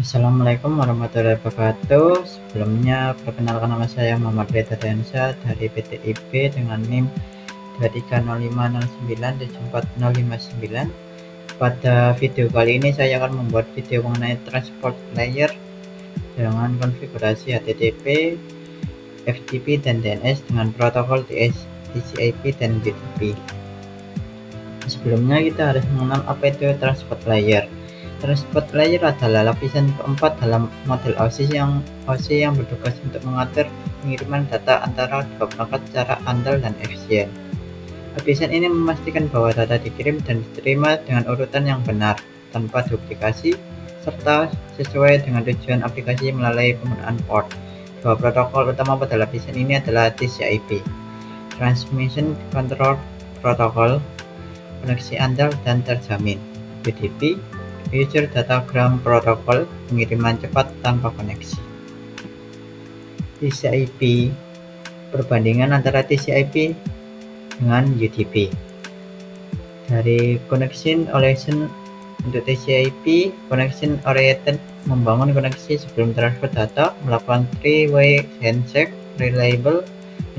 Assalamualaikum warahmatullahi wabarakatuh. Sebelumnya, perkenalkan nama saya Muhammad Reza Dansa dari PT IP dengan NIM 23050974059. Pada video kali ini saya akan membuat video mengenai transport layer dengan konfigurasi HTTP, FTP, dan DNS dengan protokol TCP dan UDP. Sebelumnya kita harus mengenal apa itu transport layer. Transport layer adalah lapisan keempat dalam model OSI yang bertugas untuk mengatur pengiriman data antara dua perangkat secara andal dan efisien. Lapisan ini memastikan bahwa data dikirim dan diterima dengan urutan yang benar, tanpa duplikasi, serta sesuai dengan tujuan aplikasi melalui penggunaan port. Dua protokol utama pada lapisan ini adalah TCP, Transmission Control Protocol, koneksi andal dan terjamin, UDP, User Datagram Protocol, pengiriman cepat tanpa koneksi. TCP, perbandingan antara TCP dengan UDP. Dari Connection Orientation untuk TCP, Connection Oriented membangun koneksi sebelum transfer data, melakukan three-way handshake, reliable,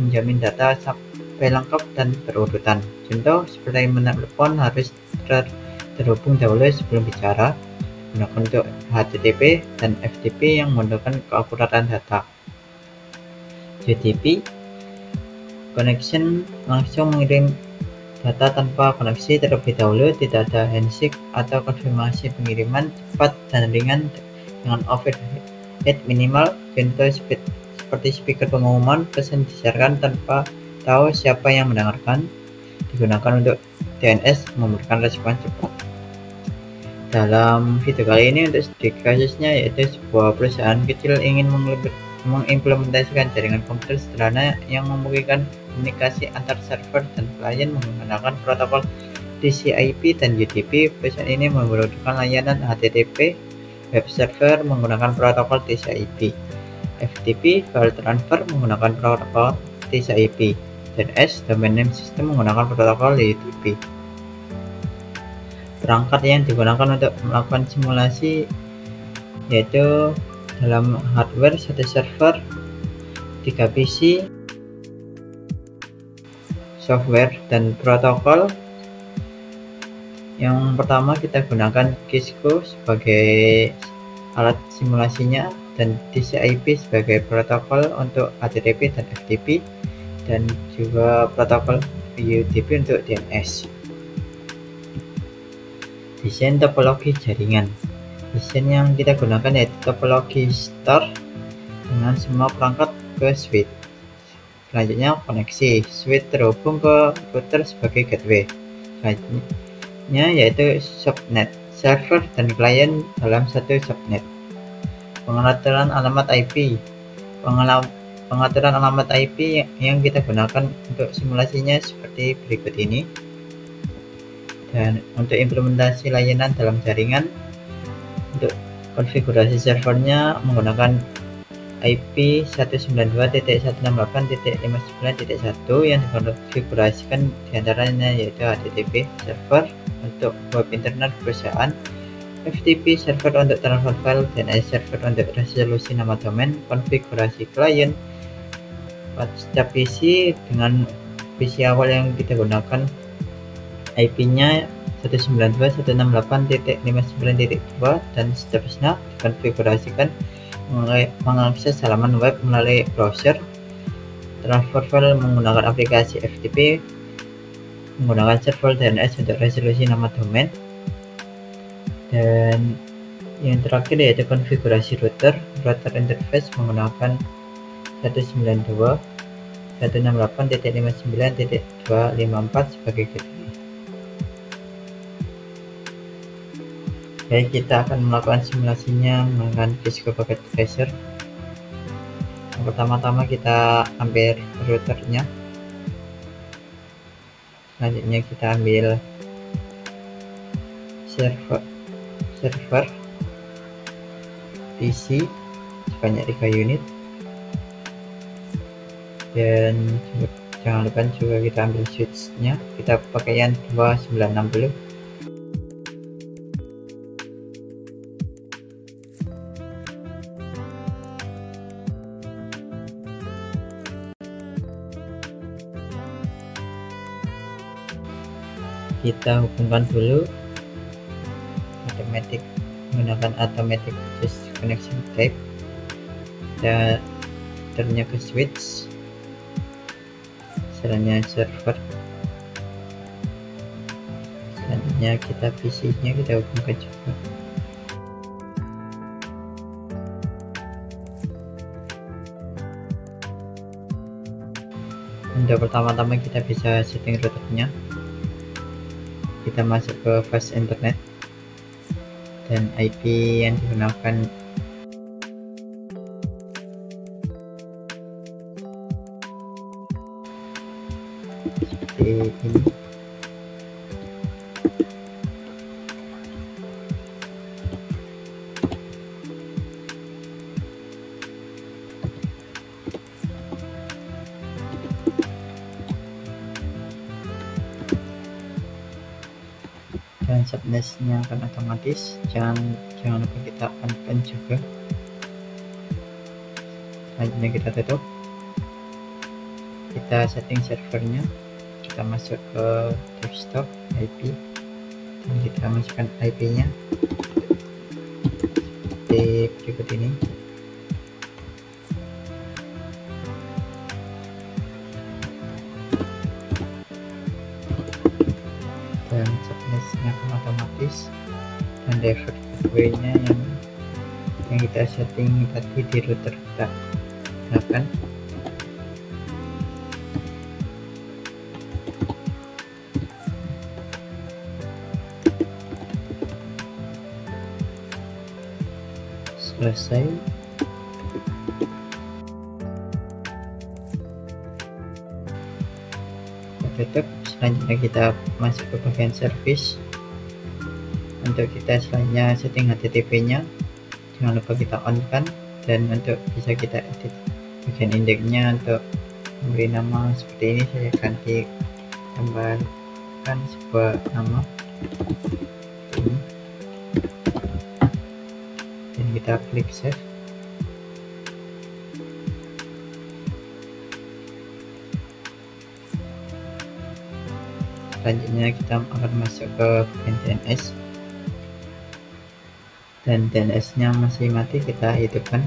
menjamin data sampai lengkap dan berurutan. Contoh seperti menelpon harus terhubung dahulu sebelum bicara, gunakan untuk HTTP dan FTP yang memudahkan keakuratan data. UDP, connection langsung mengirim data tanpa koneksi terlebih dahulu, tidak ada handshake atau konfirmasi pengiriman, cepat dan ringan dengan overhead minimal. Contoh seperti speaker pengumuman, pesan disiarkan tanpa tahu siapa yang mendengarkan. Digunakan untuk DNS, memberikan respon cepat. Dalam video kali ini untuk studi kasusnya, yaitu sebuah perusahaan kecil ingin mengimplementasikan jaringan komputer sederhana yang memungkinkan komunikasi antar server dan klien menggunakan protokol TCP dan UDP. Perusahaan ini membutuhkan layanan HTTP web server menggunakan protokol TCP, FTP file transfer menggunakan protokol TCP, DNS domain name system menggunakan protokol UDP. Perangkat yang digunakan untuk melakukan simulasi yaitu dalam hardware satu server, 3 PC, software dan protokol. Yang pertama kita gunakan Cisco sebagai alat simulasinya dan TCP sebagai protokol untuk HTTP dan FTP, dan juga protokol UDP untuk DNS. Desain topologi jaringan. Desain yang kita gunakan yaitu topologi star dengan semua perangkat ke switch. Selanjutnya koneksi. Switch terhubung ke router sebagai gateway. Selanjutnya yaitu subnet. Server dan klien dalam satu subnet. Pengaturan alamat IP. Pengaturan alamat IP yang kita gunakan untuk simulasinya seperti berikut ini. Dan untuk implementasi layanan dalam jaringan, untuk konfigurasi servernya menggunakan IP 192.168.59.1 yang dikonfigurasikan diantaranya yaitu HTTP server untuk web internet perusahaan, FTP server untuk transfer file, DNS server untuk resolusi nama domain. Konfigurasi klien pada PC dengan PC awal yang kita gunakan IP-nya 192.168.59.2 dan seterusnya, dikonfigurasikan mengakses halaman web melalui browser. Transfer file menggunakan aplikasi FTP, menggunakan server DNS untuk resolusi nama domain. Dan yang terakhir yaitu konfigurasi router interface menggunakan 192.168.59.254 sebagai gateway. Baik, kita akan melakukan simulasinya menggunakan Cisco Packet Tracer. Yang pertama-tama kita ambil routernya. Selanjutnya kita ambil server PC sebanyak 3 unit, dan jangan lupa juga kita ambil switchnya, kita pakai yang 2960. kita hubungkan dulu menggunakan automatic connection type. Kita ternya ke switch, selanjutnya server, selanjutnya kita PC nya kita hubungkan juga. Untuk pertama-tama kita bisa setting routernya, kita masuk ke fast internet dan IP yang digunakan seperti ini. Dan subnetnya akan otomatis, jangan lupa kita on juga. Selanjutnya kita tutup, kita setting servernya, kita masuk ke desktop IP dan kita masukkan IP nya seperti berikut ini. Dan subnetnya akan otomatis, dan divert gateway nya yang kita setting tadi di router kita gunakan. Selesai. Tutup. Selanjutnya kita masuk ke bagian service. Untuk kita selanjutnya setting HTTP nya, jangan lupa kita on kan, dan untuk bisa kita edit bagian indeksnya untuk memberi nama seperti ini, saya ganti, tambahkan sebuah nama ini dan kita klik save. Selanjutnya kita akan masuk ke bagian DNS, dan DNS nya masih mati, kita hidupkan.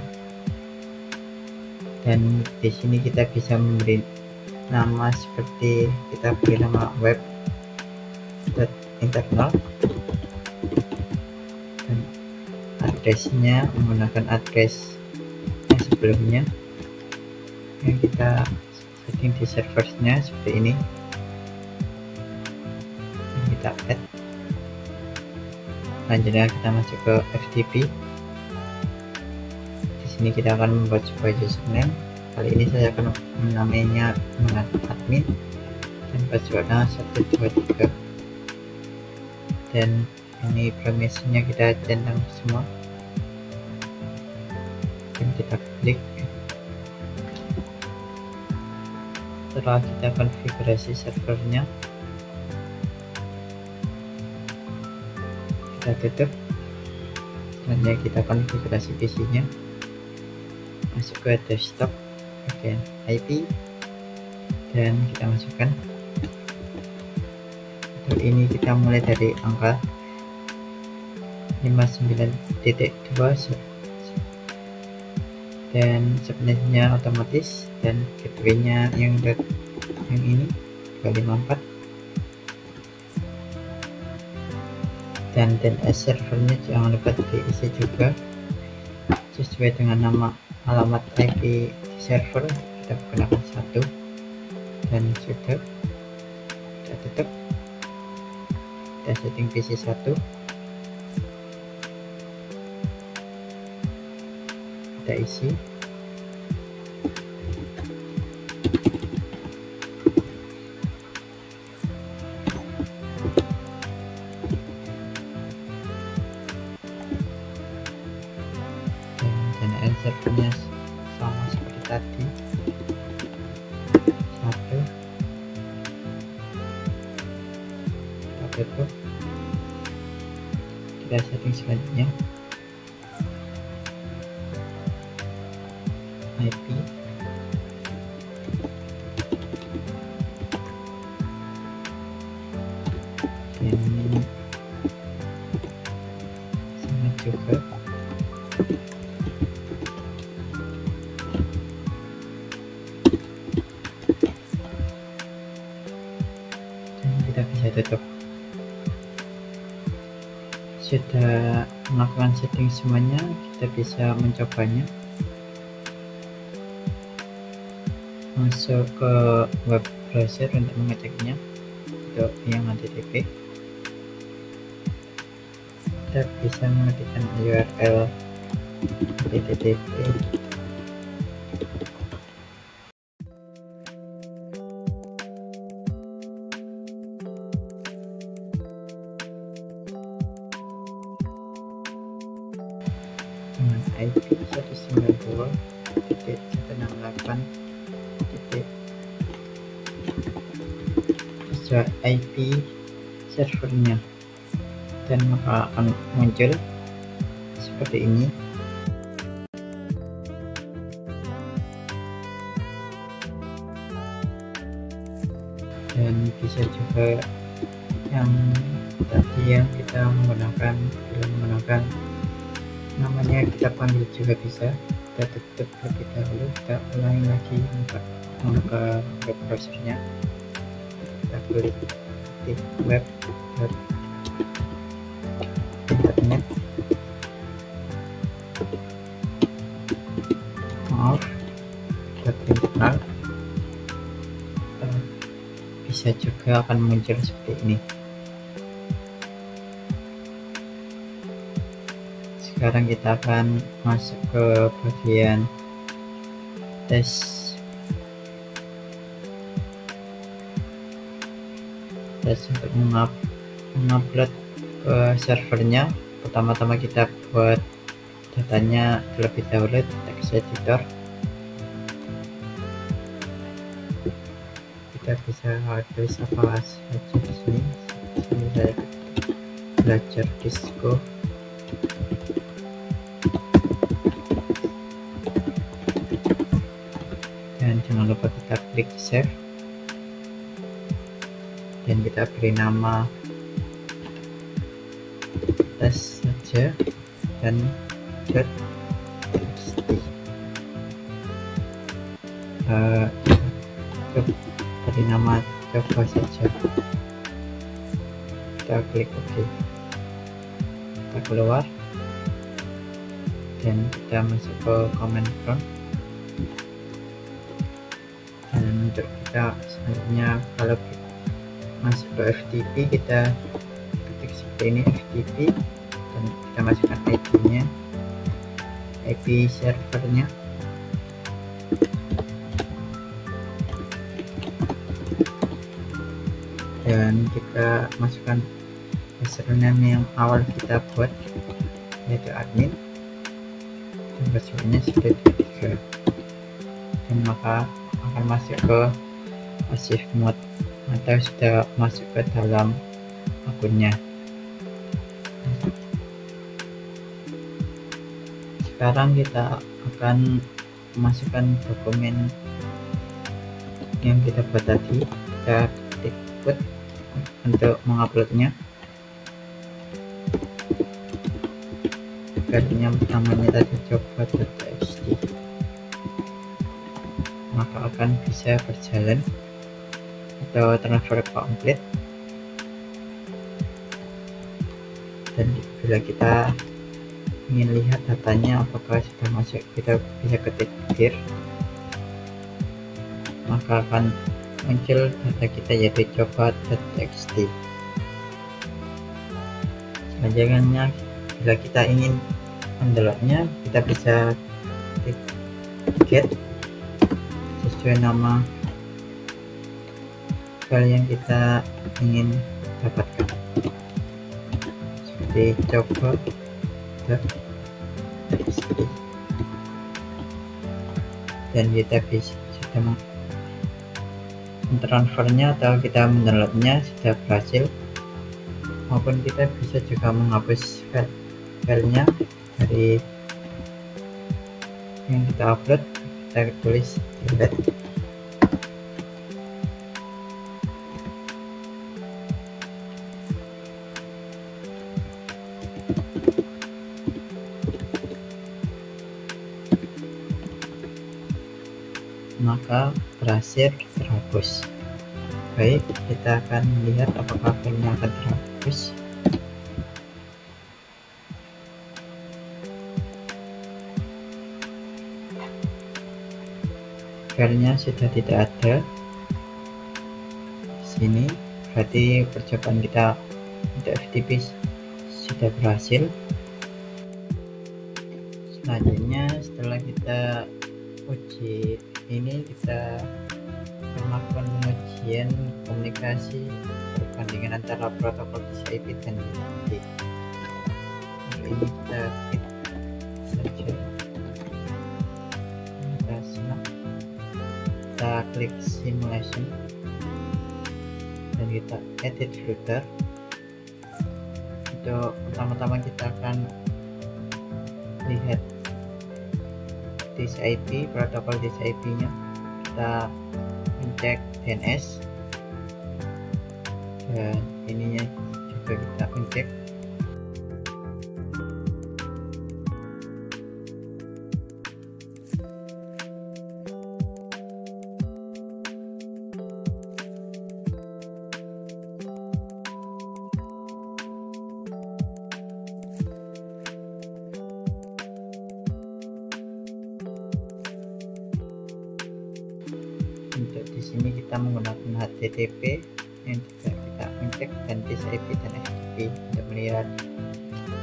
Dan di sini kita bisa memberi nama seperti, kita beri nama web internal, dan addressnya menggunakan address yang sebelumnya yang kita setting di servernya seperti ini. Kita add. Selanjutnya kita masuk ke FTP. Di sini kita akan membuat sebuah username. Kali ini saya akan menamainya menggunakan admin dan passwordnya 123. Dan ini permissionnya kita centang semua. Dan kita klik. Setelah kita konfigurasi servernya, kita tutup. Selanjutnya kita konfigurasi PC nya, masuk ke desktop, bagian IP, dan kita masukkan. Untuk ini kita mulai dari angka 59.2 dan subnetnya otomatis, dan gateway nya yang ini 254, dan DNS servernya jangan lupa diisi juga sesuai dengan nama alamat IP di server. Kita gunakan 1 dan sudah. Kita tutup, kita setting PC 1, kita isi. Dan servernya sama seperti tadi, 1. Kita tutup, kita setting selanjutnya IP, tutup. Sudah melakukan setting semuanya, kita bisa mencobanya. Masuk ke web browser untuk mengeceknya untuk yang HTTP. Kita bisa mengetikkan URL HTTP dengan IP 192.168. Sesuai IP servernya, dan maka akan muncul seperti ini. Dan bisa juga yang tadi yang kita menggunakan namanya, kita panggil juga bisa. Kita tutup terlebih dahulu, kita ulangi lagi membuka web browsernya. Kita klik di web.internet. Maaf, internal. Bisa juga akan muncul seperti ini. Sekarang kita akan masuk ke bagian tes untuk mengupload ke servernya. Pertama-tama kita buat datanya terlebih dahulu, text editor. Kita bisa tulis apa saja di sini. Saya belajar disco. Dan jangan lupa kita klik save, dan kita beri nama tes saja dan .txt. Beri nama coba saja. Kita klik OK. Kita keluar dan kita masuk ke command prompt. Dan untuk kita selanjutnya, kalau masuk ke FTP, kita ketik seperti ini FTP, dan kita masukkan IP-nya, IP servernya. Dan kita masukkan username yang awal kita buat, yaitu admin, dan passwordnya sudah 3, dan maka akan masuk ke passive mode atau sudah masuk ke dalam akunnya. Sekarang kita akan masukkan dokumen yang kita buat tadi. Kita ketik input untuk menguploadnya. Filenya namanya tadi coba.txt, maka akan bisa berjalan atau transfer komplit. Dan bila kita ingin lihat datanya apakah sudah masuk, kita bisa ketik dir, maka akan muncul data kita yaitu coba.txt. Selanjutnya, bila kita ingin mendownloadnya, kita bisa klik get sesuai nama file yang kita ingin dapatkan, seperti coba.txt, dan kita bisa sudah mentransfernya atau kita mendownloadnya sudah berhasil, maupun kita bisa juga menghapus filenya dari yang kita upload. Kita tulis delete. Maka berhasil terhapus. baik, kita akan lihat apakah filenya akan terhapus. Filenya sudah tidak ada di sini, berarti percobaan kita untuk FTP sudah berhasil. Selanjutnya setelah kita uji ini, kita melakukan pengujian komunikasi perbandingan antara protokol TCP dan UDP. Ini kita klik saja, kita senang, kita klik simulation dan kita edit filter. Untuk pertama-tama kita akan lihat TCP, protokol TCP nya. Kita mencek DNS dan ininya juga kita mencek. Untuk di sini kita menggunakan HTTP yang juga kita injek, dan TCP dan FTP untuk melihat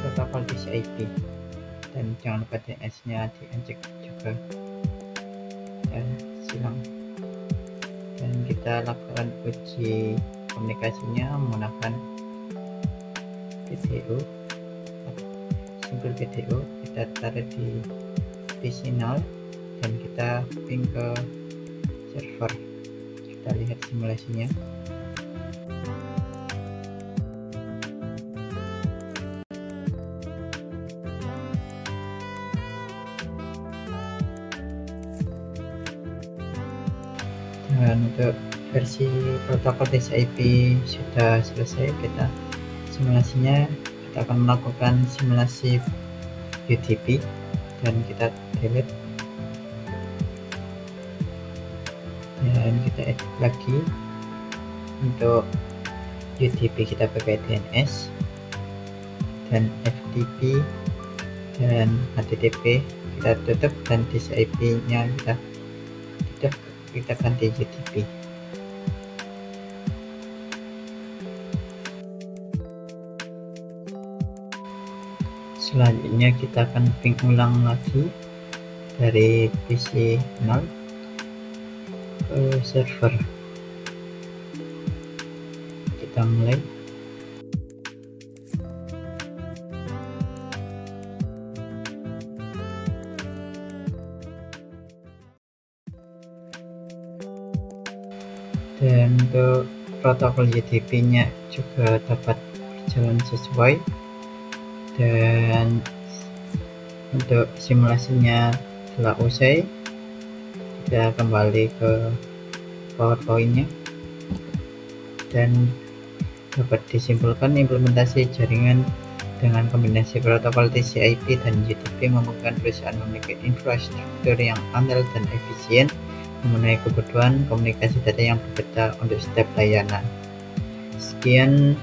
protokol TCP, dan jangan lupa DNS nya diinjek juga. Dan silang, dan kita lakukan uji komunikasinya menggunakan VDO, single VDO. Kita taruh di PC0 dan kita ping ke server. Kita lihat simulasinya. Dan untuk versi protokol TCP sudah selesai. Kita simulasinya, kita akan melakukan simulasi UDP dan kita delete dan kita edit lagi. Untuk UDP kita pakai DNS, dan FTP dan HTTP kita tutup, dan TCP nya kita tutup, kita ganti UDP. Selanjutnya kita akan ping ulang lagi dari PC 0 ke server. Kita mulai. Dan untuk protokol UDP nya juga dapat berjalan sesuai, dan untuk simulasinya telah usai. Kita kembali ke PowerPoint nya, dan dapat disimpulkan implementasi jaringan dengan kombinasi protokol TCP dan UDP membutuhkan perusahaan memiliki infrastruktur yang andal dan efisien, memenuhi kebutuhan komunikasi data yang berbeda untuk setiap layanan. Sekian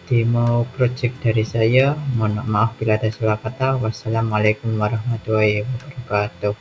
demo project dari saya. Mohon maaf bila ada salah kata. Wassalamualaikum warahmatullahi wabarakatuh.